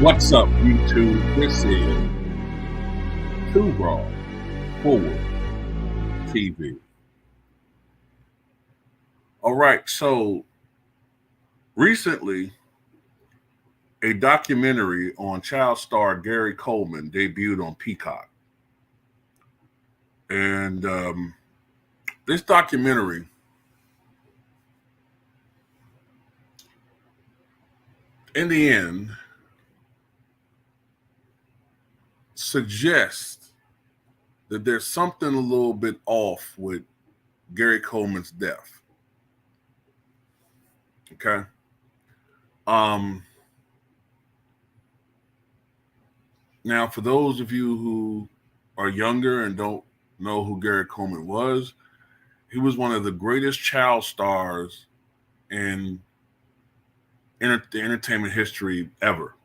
What's up, YouTube? This is Too Raw Forward TV. All right, so recently, a documentary on child star Gary Coleman debuted on Peacock. And this documentary in the end suggests that there's something a little bit off with Gary Coleman's death. Okay. Now, for those of you who are younger and don't know who Gary Coleman was, he was one of the greatest child stars in the entertainment history ever.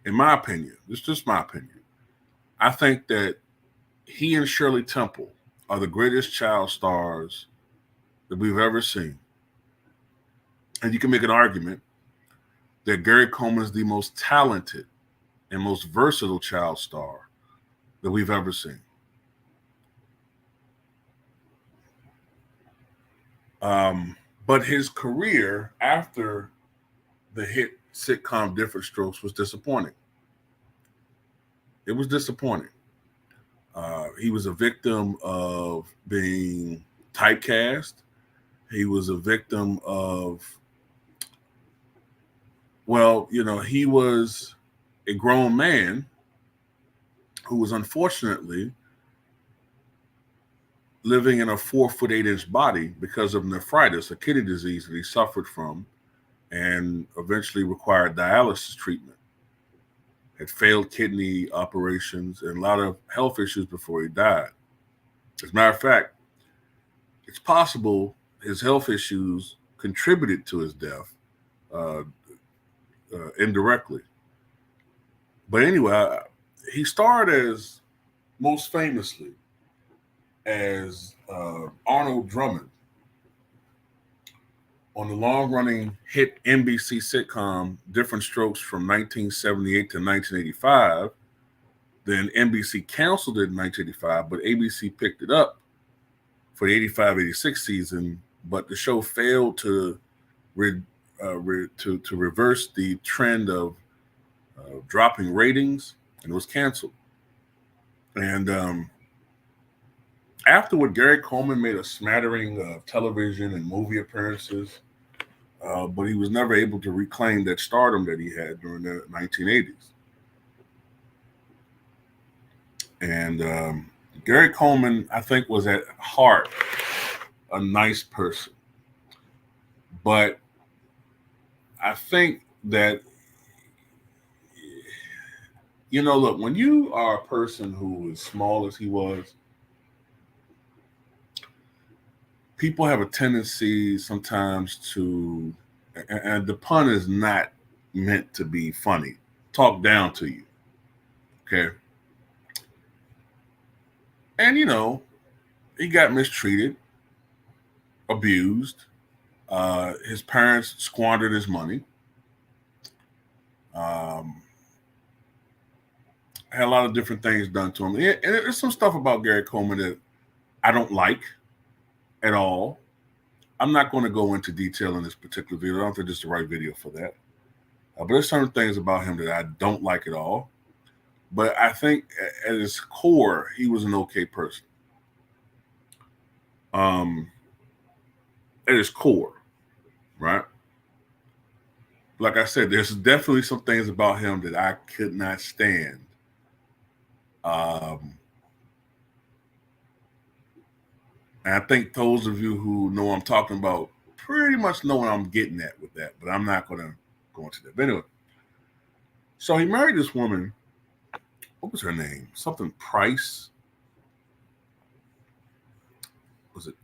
In my opinion, it's just my opinion. I think that he and Shirley Temple are the greatest child stars that we've ever seen. And you can make an argument that Gary Coleman is the most talented and most versatile child star that we've ever seen. But his career after the hit sitcom Different Strokes was disappointing. It was disappointing. He was a victim of being typecast. He was a victim of, he was a grown man who was unfortunately living in a 4'8" body because of nephritis, a kidney disease that he suffered from and eventually required dialysis treatment. Had failed kidney operations and a lot of health issues before he died. As a matter of fact, it's possible his health issues contributed to his death indirectly. But anyway, he starred as most famously as Arnold Drummond on the long-running hit NBC sitcom Different Strokes from 1978 to 1985. Then NBC canceled it in 1985, but ABC picked it up for the 85-86 season. But the show failed to reverse the trend of dropping ratings, and it was canceled. And afterward, Gary Coleman made a smattering of television and movie appearances, but he was never able to reclaim that stardom that he had during the 1980s. And Gary Coleman, I think, was at heart a nice person. But I think that, look, when you are a person who is small as he was, people have a tendency sometimes to, and the pun is not meant to be funny, talk down to you. Okay. And, he got mistreated, abused. His parents squandered his money. Had a lot of different things done to him. And there's some stuff about Gary Coleman that I don't like at all. I'm not going to go into detail in this particular video. I don't think this is the right video for that. But there's certain things about him that I don't like at all. But I think at his core, he was an okay person. At his core, right? Like I said, there's definitely some things about him that I could not stand. And I think those of you who know what I'm talking about pretty much know what I'm getting at with that, but I'm not going to go into that. But anyway, so he married this woman. What was her name? Something Price. Was it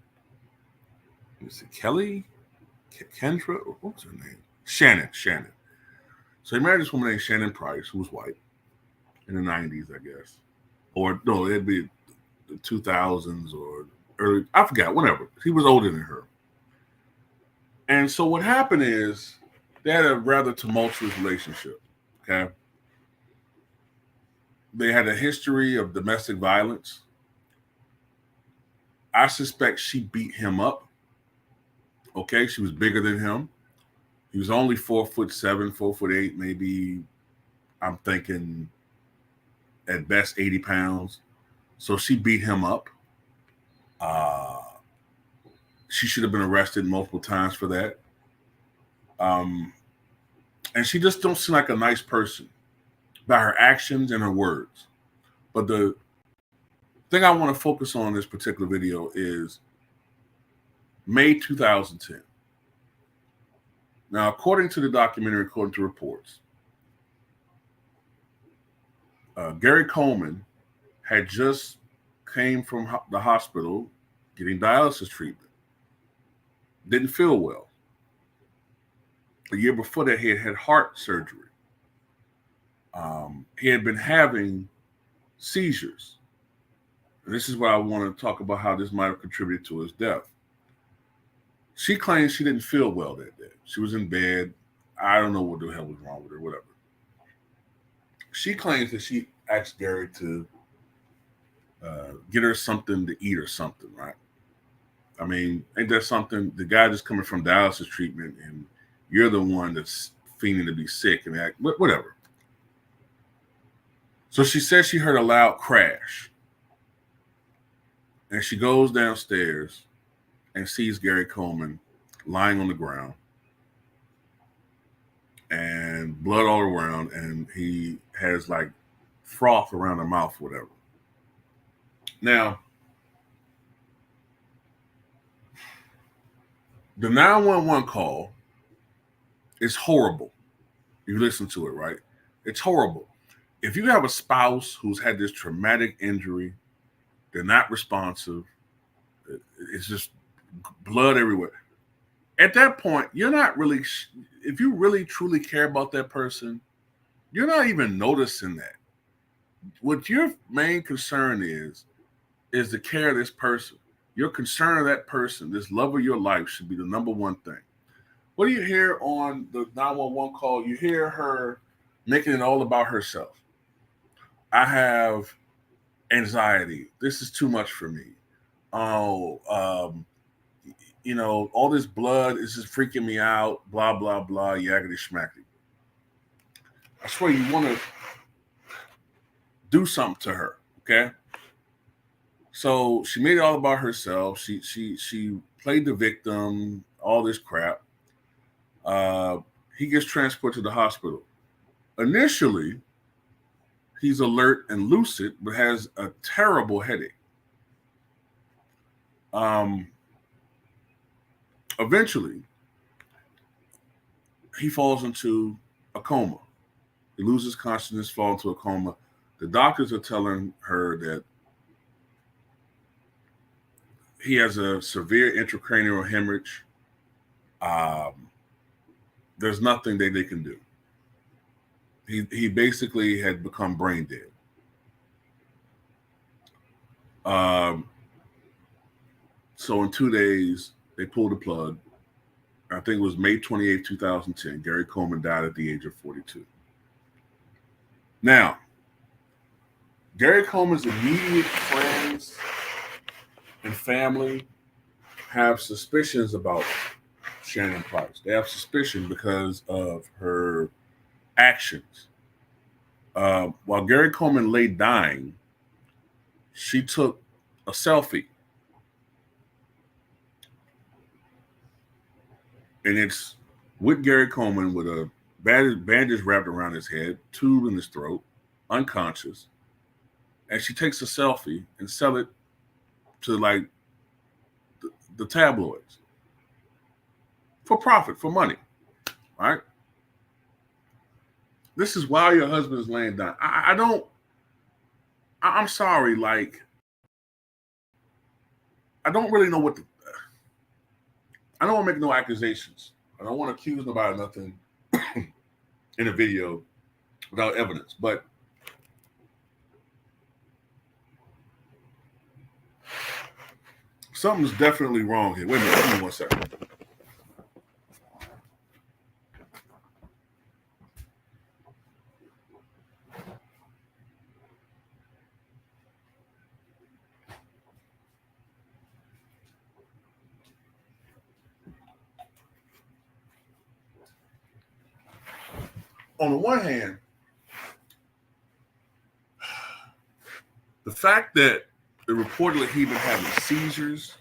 Kelly? Kendra? What was her name? Shannon. So he married this woman named Shannon Price, who was white in the 90s, I guess. Or no, it'd be the 2000s or early, I forgot, whatever. He was older than her. And so what happened is they had a rather tumultuous relationship, okay? They had a history of domestic violence. I suspect she beat him up. Okay, she was bigger than him. He was only 4'7", 4'8", maybe. I'm thinking at best 80 pounds. So she beat him up. She should have been arrested multiple times for that. And she just don't seem like a nice person by her actions and her words. But the thing I want to focus on in this particular video is May 2010. Now, according to the documentary, according to reports, Gary Coleman had just came from the hospital getting dialysis treatment. Didn't feel well. A year before that, he had had heart surgery. He had been having seizures. And this is where I want to talk about how this might have contributed to his death. She claims she didn't feel well that day. She was in bed. I don't know what the hell was wrong with her, whatever. She claims that she asked Gary to get her something to eat or something, right? I mean, ain't that something? The guy just coming from dialysis treatment and you're the one that's feigning to be sick and act, whatever. So she says she heard a loud crash. And she goes downstairs and sees Gary Coleman lying on the ground and blood all around, and he has like froth around the mouth, whatever. Now, the 911 call is horrible. You listen to it, right? It's horrible. If you have a spouse who's had this traumatic injury, they're not responsive, it's just blood everywhere. At that point, you're not really, if you really truly care about that person, you're not even noticing that. What your main concern is the care of this person. Your concern of that person, this love of your life, should be the number one thing. What do you hear on the 911 call? You hear her making it all about herself. I have anxiety. This is too much for me. Oh, all this blood is just freaking me out. Blah, blah, blah. Yaggity schmackety. I swear you want to do something to her, okay? So she made it all about herself. She played the victim, all this crap. He gets transported to the hospital. Initially, he's alert and lucid, but has a terrible headache. Eventually, he falls into a coma. He loses consciousness, falls into a coma. The doctors are telling her that he has a severe intracranial hemorrhage. There's nothing that they can do. He basically had become brain dead. So in 2 days, they pulled the plug. I think it was May 28, 2010. Gary Coleman died at the age of 42. Now, Gary Coleman's immediate friends and family have suspicions about Shannon Price. They have suspicion because of her actions. While Gary Coleman lay dying, she took a selfie. And it's with Gary Coleman with a bandage wrapped around his head, tube in his throat, unconscious. And she takes a selfie and sell it to like the tabloids for profit, for money, right? This is while your husband is laying down. I'm sorry, like, I don't really know what to, I don't want to make no accusations. I don't want to accuse nobody of nothing in a video without evidence, but something's definitely wrong here. Wait a minute, give me 1 second. on the one hand, the fact that it reportedly he been having seizures,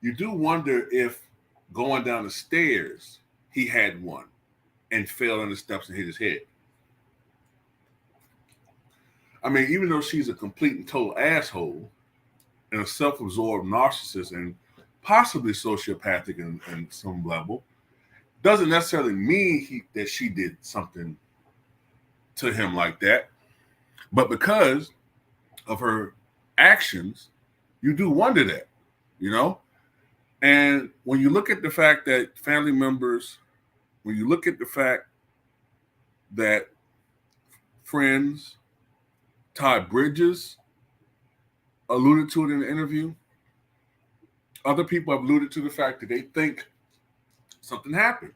you do wonder if going down the stairs he had one and fell on the steps and hit his head. I mean, even though she's a complete and total asshole and a self-absorbed narcissist and possibly sociopathic in some level, doesn't necessarily mean that she did something to him like that. But because of her actions, you do wonder that, you know? And when you look at the fact that family members, when you look at the fact that friends, Todd Bridges alluded to it in the interview, other people have alluded to the fact that they think something happened.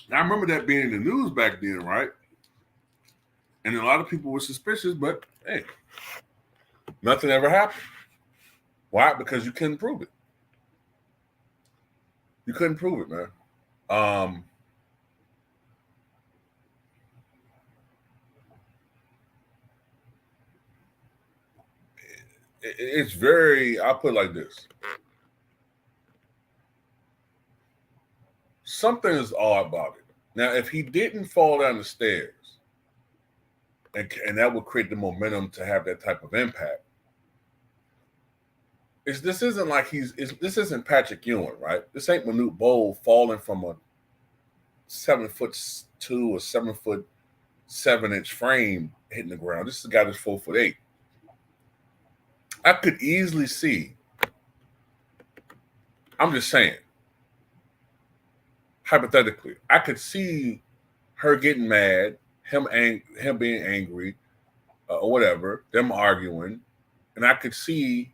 Now, I remember that being in the news back then, right? And a lot of people were suspicious, but hey, nothing ever happened. Why? Because you couldn't prove it. You couldn't prove it, man. It's very, I'll put it like this. Something is odd about it. Now, if he didn't fall down the stairs, and that would create the momentum to have that type of impact, this isn't like this isn't Patrick Ewing, right? This ain't Manute Bol falling from a 7'2" or 7'7" frame hitting the ground. This is a guy that's 4'8". I could easily see. I'm just saying, hypothetically, I could see her getting mad, him being angry, or whatever, them arguing, and I could see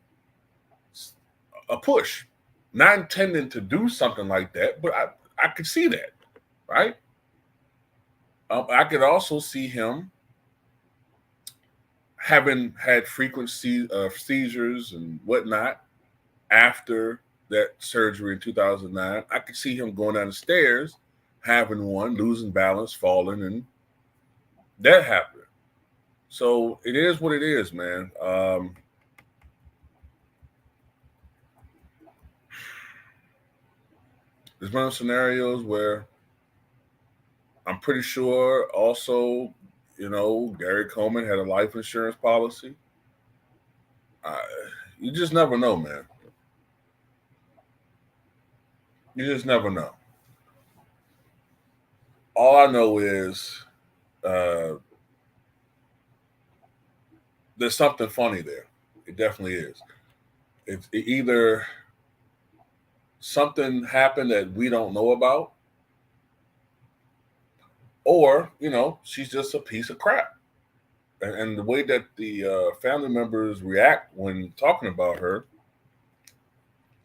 a push, not intending to do something like that, but I could see that, right? I could also see him having had frequent seizures and whatnot after that surgery in 2009. I could see him going down the stairs, having one, losing balance, falling, and that happened. So it is what it is, man. There's one of scenarios where I'm pretty sure also, Gary Coleman had a life insurance policy. You just never know, man. You just never know. All I know is there's something funny there. It definitely is. It's either something happened that we don't know about, or, she's just a piece of crap. And the way that the family members react when talking about her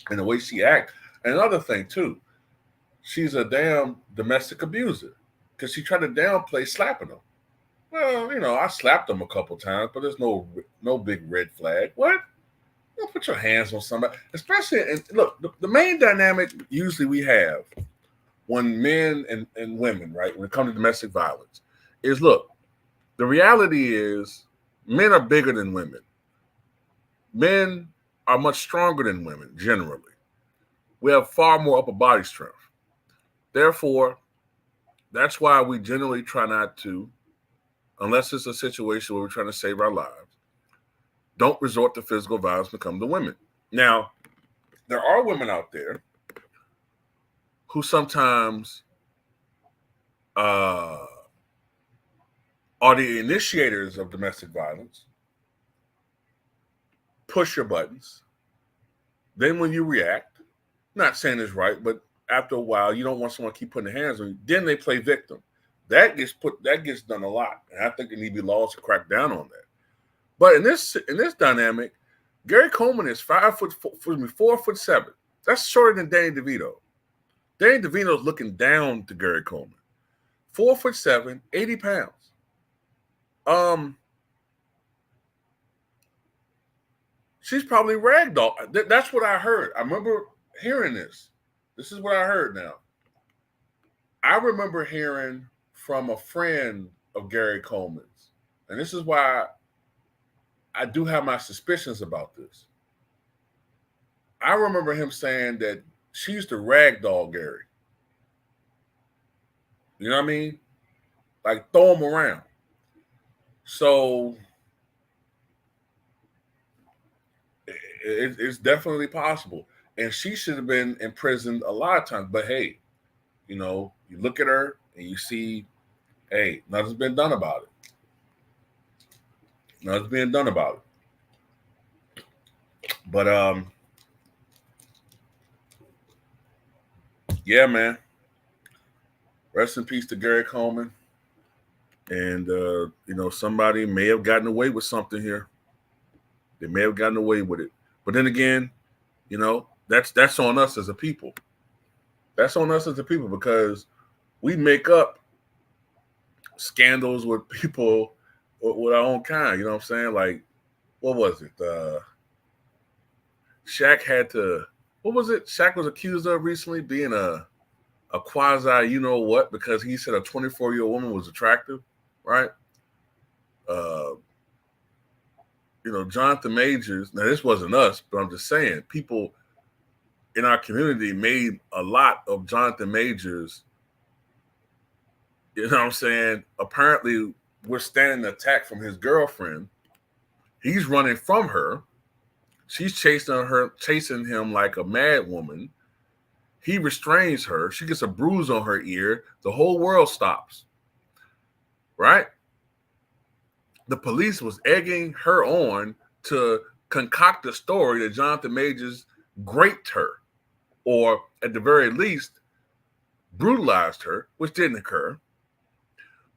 and the way she acts. And another thing, too, she's a damn domestic abuser because she tried to downplay slapping him. Well, I slapped him a couple times, but there's no big red flag. What? Don't put your hands on somebody. Especially, and look, the main dynamic usually we have when men and women, right, when it comes to domestic violence, is look, the reality is men are bigger than women. Men are much stronger than women, generally. We have far more upper body strength. Therefore, that's why we generally try not to, unless it's a situation where we're trying to save our lives, don't resort to physical violence when it comes to women. Now, there are women out there who sometimes are the initiators of domestic violence, push your buttons. Then when you react, not saying it's right, but after a while, you don't want someone to keep putting their hands on you. Then they play victim. That gets done a lot. And I think there need to be laws to crack down on that. But in this dynamic, Gary Coleman is 4'7". That's shorter than Danny DeVito. Danny DeVito's looking down to Gary Coleman. 4'7", 80 pounds. She's probably ragdoll. That's what I heard. I remember hearing this. This is what I heard now. I remember hearing from a friend of Gary Coleman's, and this is why I do have my suspicions about this. I remember him saying that she used to ragdoll Gary. You know what I mean? Like throw him around. So it's definitely possible. And she should have been imprisoned a lot of times. But hey, you look at her and you see, hey, nothing's been done about it. Nothing's being done about it. But yeah, man. Rest in peace to Gary Coleman. And somebody may have gotten away with something here. They may have gotten away with it. But then again, that's on us as a people. That's on us as a people because we make up scandals with people with our own kind. You know what I'm saying? Like, what was it? Shaq had to. What was it? Shaq was accused of recently being a quasi, what, because he said a 24-year-old woman was attractive, right? Jonathan Majors. Now, this wasn't us, but I'm just saying, people in our community made a lot of Jonathan Majors. You know what I'm saying? Apparently, we're standing an attack from his girlfriend. He's running from her. She's chasing him like a mad woman. He restrains her. She gets a bruise on her ear. The whole world stops. Right? The police was egging her on to concoct a story that Jonathan Majors raped her, or at the very least, brutalized her, which didn't occur.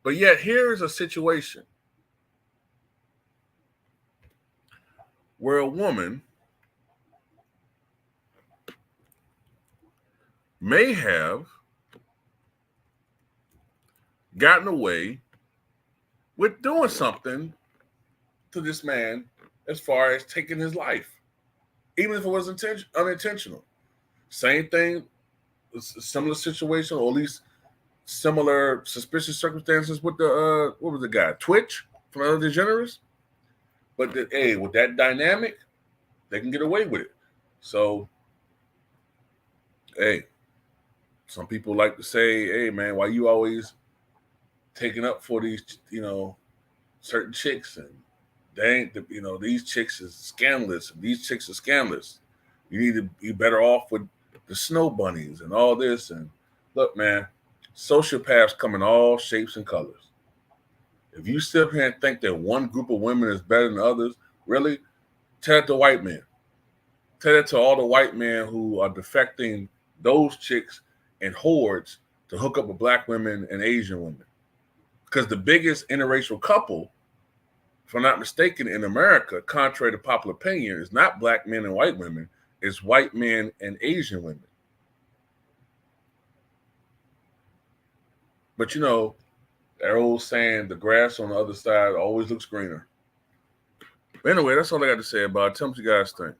But yet, here's a situation where a woman may have gotten away with doing something to this man as far as taking his life, even if it was unintentional. Same thing, similar situation, or at least similar suspicious circumstances with the what was the guy, Twitch from Ellen DeGeneres. But with that dynamic, they can get away with it. So, hey, some people like to say, "Hey, man, why you always taking up for these, certain chicks, and they ain't, these chicks is scandalous, and these chicks are scandalous. You need to be better off with the snow bunnies and all this." And look, man, sociopaths come in all shapes and colors. If you sit here and think that one group of women is better than others, really, tell it to white men. Tell it to all the white men who are defecting those chicks in hordes to hook up with black women and Asian women. Because the biggest interracial couple, if I'm not mistaken, in America, contrary to popular opinion, is not black men and white women, it's white men and Asian women. But that old saying, the grass on the other side always looks greener. But anyway, that's all I got to say about it. Tell me what you guys think.